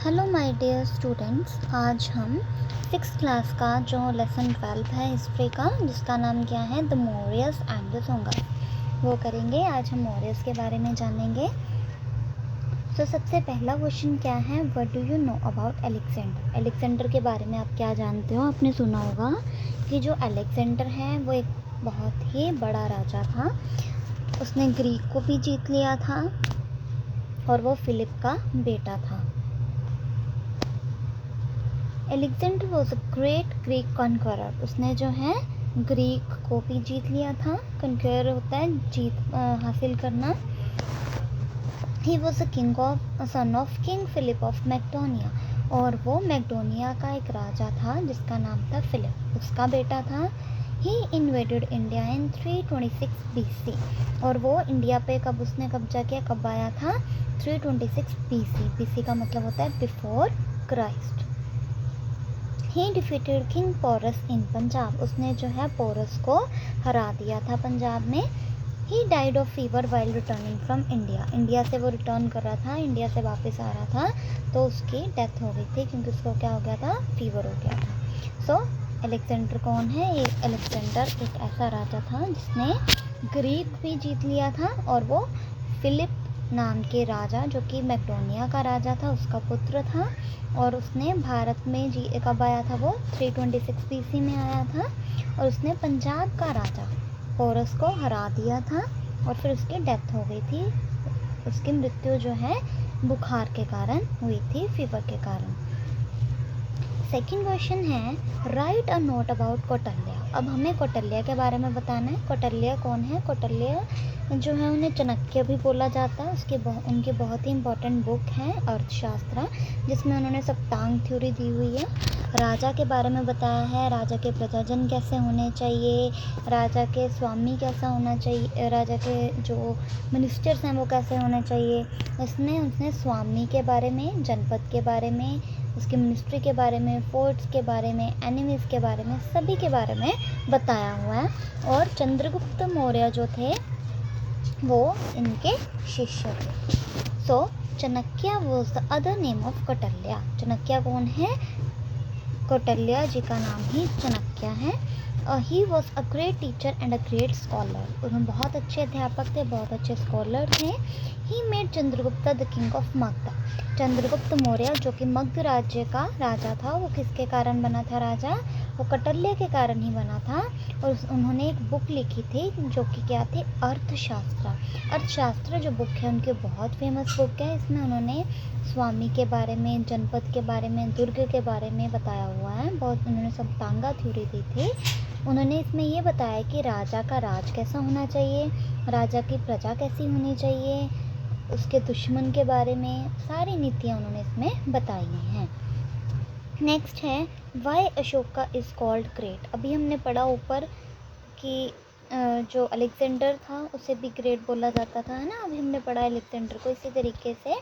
Hello my dear students, आज हम six class का जो लेसन 12 है हिस्ट्री का, जिसका नाम क्या है द मौर्यस एंड द सोंगर्स, वो करेंगे। आज हम मौर्यस के बारे में जानेंगे। तो सबसे पहला क्वेश्चन क्या है, what do you know about Alexander. Alexander के बारे में आप क्या जानते हो? आपने सुना होगा कि जो अलेक्जेंडर है वो एक बहुत ही बड़ा राजा था। उसने ग्रीक को भी जीत लिया था और वो फिलिप का बेटा था। Alexander was a great Greek conqueror. उसने जो है ग्रीक को भी जीत लिया था। कॉन्कर होता है जीत, हासिल करना। He was a king of son of king Philip of Macedonia, और वो मैकडोनिया का एक राजा था जिसका नाम था फिलिप, उसका बेटा था। ही इन्वेडेड इंडिया इन 326 BC, और वो इंडिया पे कब उसने कब्जा किया, कब आया था? 326 BC। BC का मतलब होता है before Christ. He defeated king Porus in Punjab. उसने जो है पोरस को हरा दिया था पंजाब में। He died of fever while returning from India. India से वो रिटर्न कर रहा था, इंडिया से वापस आ रहा था, तो उसकी डेथ हो गई थी क्योंकि उसको क्या हो गया था, फीवर हो गया था। सो अलेक्जेंडर कौन है? ये अलेक्जेंडर एक ऐसा राजा था जिसने ग्रीक भी जीत लिया था, और वो फिलिप नाम के राजा, जो कि मैकडोनिया का राजा था, उसका पुत्र था। और उसने भारत में कब आया था? वो 326 BC में आया था, और उसने पंजाब का राजा पोरस को हरा दिया था, और फिर उसकी डेथ हो गई थी। उसकी मृत्यु जो है बुखार के कारण हुई थी, फीवर के कारण। सेकेंड क्वेश्चन है, right a note about Kautilya. अब हमें कौटिल्य के बारे में बताना है। कौटिल्य कौन है? कौटिल्य जो है उन्हें चाणक्य भी बोला जाता है। उनकी बहुत ही इंपॉर्टेंट बुक है अर्थशास्त्र, जिसमें उन्होंने सप्तांग थ्योरी दी हुई है। राजा के बारे में बताया है, राजा के प्रजाजन कैसे होने चाहिए, राजा के स्वामी कैसा होना चाहिए, राजा के जो मिनिस्टर्स हैं वो कैसे होने चाहिए। उसने स्वामी के बारे में, जनपद के बारे में, उसकी मिनिस्ट्री के बारे में, फोर्ट्स के बारे में, एनिमीज़ के बारे में, सभी के बारे में बताया हुआ है। और चंद्रगुप्त मौर्य जो थे वो इनके शिष्य थे। So Chanakya was the other name of Kautilya. Chanakya कौन है? कौटिल्य जी का नाम ही चाणक्य है। He was a great teacher and a great scholar. उन्होंने बहुत अच्छे अध्यापक थे, बहुत अच्छे स्कॉलर थे। He made Chandragupta the king of Magadh. Chandragupta Maurya जो कि मगध राज्य का राजा था, वो किसके कारण बना था राजा? वो कौटिल्य के कारण ही बना था। और उन्होंने एक बुक लिखी थी जो कि क्या थी? अर्थशास्त्र। अर्थशास्त्र जो बुक है उनकी बहुत फेमस बुक है। इसमें उन्होंने स्वामी के बारे में, जनपद के बारे में, दुर्ग के बारे में बताया हुआ है। बहुत उन्होंने सप्तांगा थ्योरी दी थी। उन्होंने इसमें ये बताया कि राजा का राज कैसा होना चाहिए, राजा की प्रजा कैसी होनी चाहिए, उसके दुश्मन के बारे में सारी नीतियाँ उन्होंने इसमें बताई हैं। नेक्स्ट है, why Ashoka is called great. अभी हमने पढ़ा ऊपर कि जो अलेक्जेंडर था उसे भी ग्रेट बोला जाता था, है ना। अभी हमने पढ़ा अलेक्जेंडर को। इसी तरीके से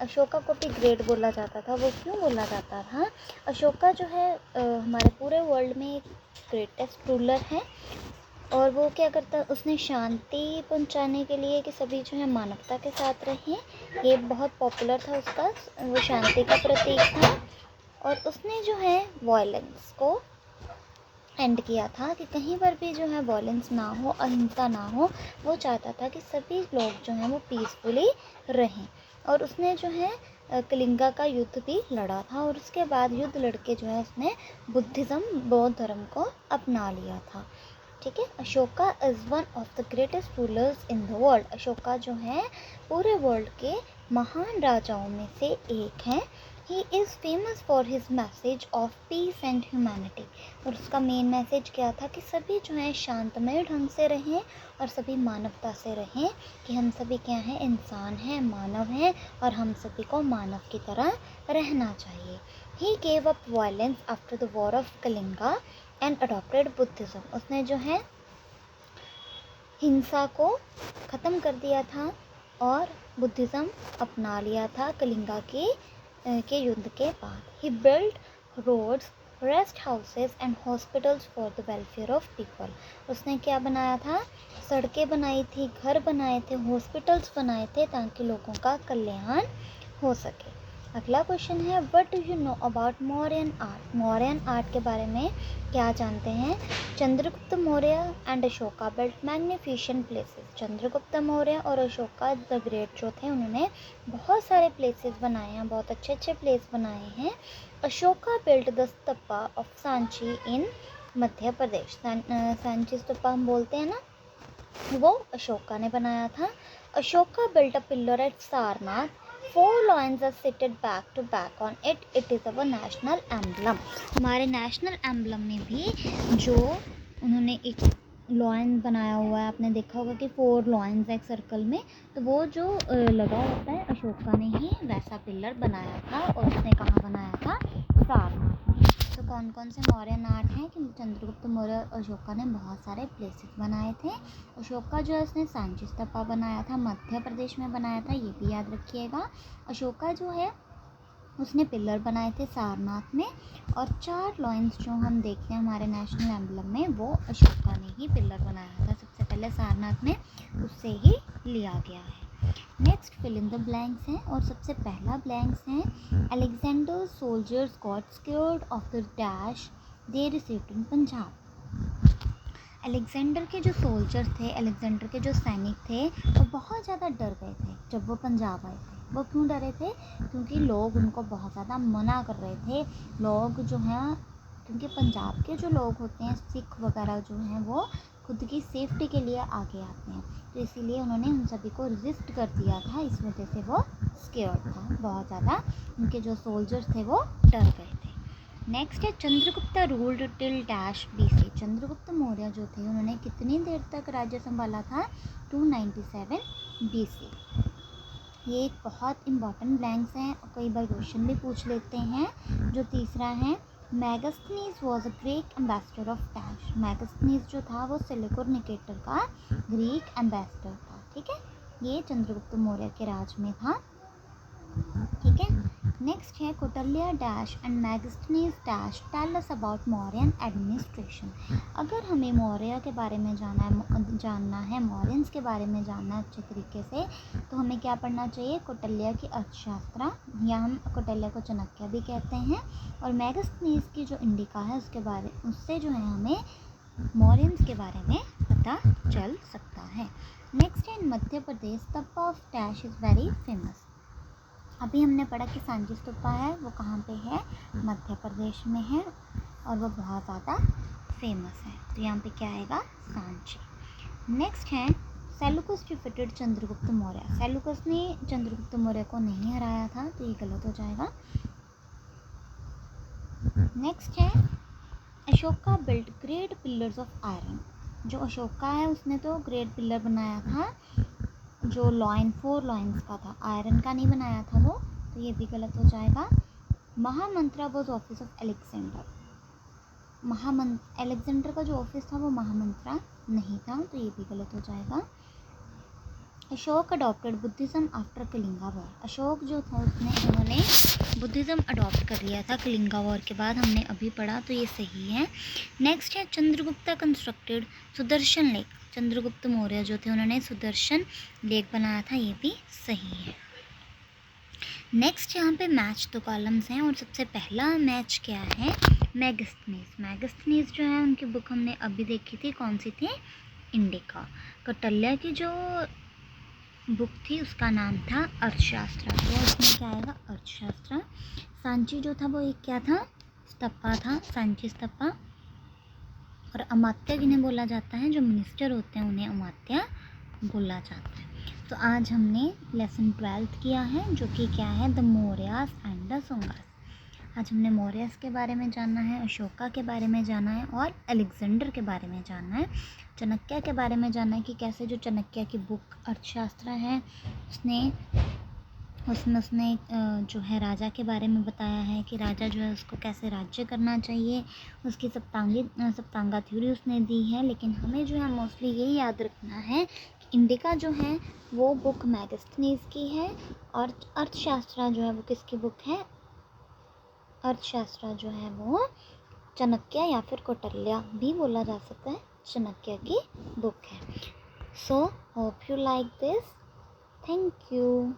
अशोका को भी ग्रेट बोला जाता था। वो क्यों बोला जाता था? अशोका जो है हमारे पूरे वर्ल्ड में एक ग्रेटेस्ट रूलर है, और वो क्या करता, उसने शांति पहुंचाने के लिए कि सभी जो है मानवता के साथ रहें, ये बहुत पॉपुलर था उसका। वो शांति का प्रतीक था, और उसने जो है वॉयलेंस को एंड किया था कि कहीं पर भी जो है वॉयलेंस ना हो, अहिंसा ना हो। वो चाहता था कि सभी लोग जो हैं वो पीसफुली रहें। और उसने जो है कलिंगा का युद्ध भी लड़ा था, और उसके बाद युद्ध लड़के जो है उसने बुद्धिज़्म, बौद्ध धर्म को अपना लिया था। ठीक है। Ashoka is one of the greatest rulers in the world. Ashoka जो है पूरे वर्ल्ड के महान राजाओं में से एक हैं। He is famous for his message of peace and humanity. और उसका मेन मैसेज क्या था कि सभी जो है शांतमय ढंग से रहें, और सभी मानवता से रहें, कि हम सभी क्या हैं, इंसान हैं, मानव हैं, और हम सभी को मानव की तरह रहना चाहिए। He gave up violence after the war of Kalinga and adopted Buddhism. उसने जो है हिंसा को ख़त्म कर दिया था और बुद्धिज़्म अपना लिया था कलिंगा के युद्ध के बाद। He build roads, rest houses and hospitals for the welfare of people. उसने क्या बनाया था? सड़कें बनाई थी, घर बनाए थे, हॉस्पिटल्स बनाए थे, ताकि लोगों का कल्याण हो सके। अगला क्वेश्चन है what do you know about Mauryan art. Mauryan art के बारे में क्या जानते हैं। Chandragupta Maurya and Ashoka built magnificent places. Chandragupta Maurya और अशोका द ग्रेट जो थे उन्होंने बहुत सारे प्लेसेस बनाए हैं, बहुत अच्छे अच्छे प्लेस बनाए हैं। Ashoka built the stupa of Sanchi in Madhya Pradesh. Sanchi stupa हम बोलते हैं ना, वो अशोका ने बनाया था। Ashoka built a pillar at Sarnath. 4 lions are seated back to back on it. It is our national emblem. हमारे नेशनल एम्बलम में भी जो उन्होंने एक लॉयन बनाया हुआ है, आपने देखा होगा कि 4 लॉयंस एक सर्कल में, तो वो जो लगा होता है अशोका ने ही वैसा पिलर बनाया था। और उसने कहाँ बनाया था? सारनाथ में। तो कौन कौन से मौर्यन आर्ट हैं कि चंद्रगुप्त मौर्य और अशोका ने बहुत सारे प्लेसेस बनाए थे। अशोका जो है उसने सांची स्तूपा बनाया था, मध्य प्रदेश में बनाया था, ये भी याद रखिएगा। अशोका जो है उसने पिलर बनाए थे सारनाथ में। और 4 लॉयंस जो हम देखते हैं हमारे नेशनल एम्बलम में, वो अशोका ने ही पिलर बनाया था सबसे पहले सारनाथ में, उससे ही लिया गया है। Next fill in the blanks हैं, और सबसे पहला ब्लैंक्स हैं Alexander soldiers got scared of the dash they received in Punjab. Alexander के जो सोल्जर्स थे, अलेक्जेंडर के जो सैनिक थे, वो बहुत ज़्यादा डर गए थे जब वो पंजाब आए थे। वो क्यों डरे थे? क्योंकि लोग उनको बहुत ज़्यादा मना कर रहे थे। लोग जो हैं, क्योंकि पंजाब के जो लोग होते हैं, सिख वगैरह जो हैं, वो खुद की सेफ्टी के लिए आगे आते हैं, तो इसीलिए उन्होंने उन सभी को रेजिस्ट कर दिया था। इस वजह से वो स्केयर्ड था बहुत ज़्यादा, उनके जो सोल्जर्स थे वो डर गए थे। नेक्स्ट है Chandragupta ruled till dash BC। Chandragupta Maurya जो थे उन्होंने कितनी देर तक राज्य संभाला था? 297 BC। ये एक बहुत इंपॉर्टेंट ब्लैंक्स हैं, कई बार क्वेश्चन भी पूछ लेते हैं। जो तीसरा है Megasthenes was a Greek ambassador of dash. Megasthenes जो था वो सिलिकुर निकेटर का ग्रीक एम्बेसडर था। ठीक है, ये चंद्रगुप्त मौर्य के राज में था। ठीक है, नेक्स्ट है Kautilya dash and Megasthenes dash tell us about Mauryan administration. अगर हमें मौर्य के बारे में जानना है, मौर्यंस के बारे में जानना है अच्छे तरीके से, तो हमें क्या पढ़ना चाहिए? कौटिल्य की अर्थशास्त्र, या हम कौटिल्य को चाणक्य भी कहते हैं। और मैगस्थनीज की जो इंडिका है उससे जो है हमें मौर्यंस के बारे में पता चल सकता है। नेक्स्ट है in Madhya Pradesh stupa of dash is very famous. अभी हमने पढ़ा कि सांची स्तूपा है, वो कहाँ पे है? मध्य प्रदेश में है, और वो बहुत ज़्यादा फेमस है। तो यहाँ पे क्या आएगा? सांची। नेक्स्ट है Seleucus defeated Chandragupta Maurya. Seleucus ने चंद्रगुप्त मौर्य को नहीं हराया था, तो ये गलत हो जाएगा। नेक्स्ट है Ashoka built great pillars of iron. जो अशोका है उसने तो ग्रेट पिलर बनाया था, जो 4 लॉयंस का था, आयरन का नहीं बनाया था वो, तो ये भी गलत हो जाएगा। महामंत्रा was office of Alexander. Alexander का जो ऑफिस था वो महामंत्रा नहीं था, तो ये भी गलत हो जाएगा। Ashok adopted Buddhism after Kalinga war. Ashok जो था उन्होंने बुद्धिज़्म अडॉप्ट कर लिया था कलिंगा वॉर के बाद, हमने अभी पढ़ा, तो ये सही है। नेक्स्ट है चंद्रगुप्ता कंस्ट्रक्टेड सुदर्शन लेक। चंद्रगुप्त मौर्य जो थे उन्होंने सुदर्शन लेक बनाया था, ये भी सही है। नेक्स्ट यहाँ पे मैच तो कॉलम्स हैं, और सबसे पहला मैच क्या है? मैगस्थनीज। मैगस्थनीज जो है उनकी बुक हमने अभी देखी थी, कौन सी थी? इंडिका। कौटिल्य की जो बुक थी उसका नाम था अर्थशास्त्र, तो इसमें क्या आएगा? अर्थशास्त्र। सांची जो था वो एक क्या था? स्तूपा था, सांची स्तूपा। और अमात्य किन्हें बोला जाता है? जो मिनिस्टर होते हैं उन्हें अमात्य बोला जाता है। तो आज हमने लेसन 12 किया है, जो कि क्या है? The Mauryas and the Sungas. आज हमने मौर्यस के बारे में जानना है, अशोका के बारे में जानना है, और अलेक्जेंडर के बारे में जानना है। चाणक्य के बारे में जानना है कि कैसे जो चाणक्य की बुक अर्थशास्त्र है उसने जो है राजा के बारे में बताया है कि राजा जो है उसको कैसे राज्य करना चाहिए, उसकी सप्तांगा थ्योरी उसने दी है। लेकिन हमें जो है मोस्टली यही याद रखना है कि इंडिका जो है वो बुक मैगस्थनीज की है, और अर्थशास्त्र जो है वो किसकी बुक है? अर्थशास्त्र जो है वो चाणक्य या फिर कौटिल्य भी बोला जा सकता है, चाणक्य की बुक है। So hope you like this. Thank you.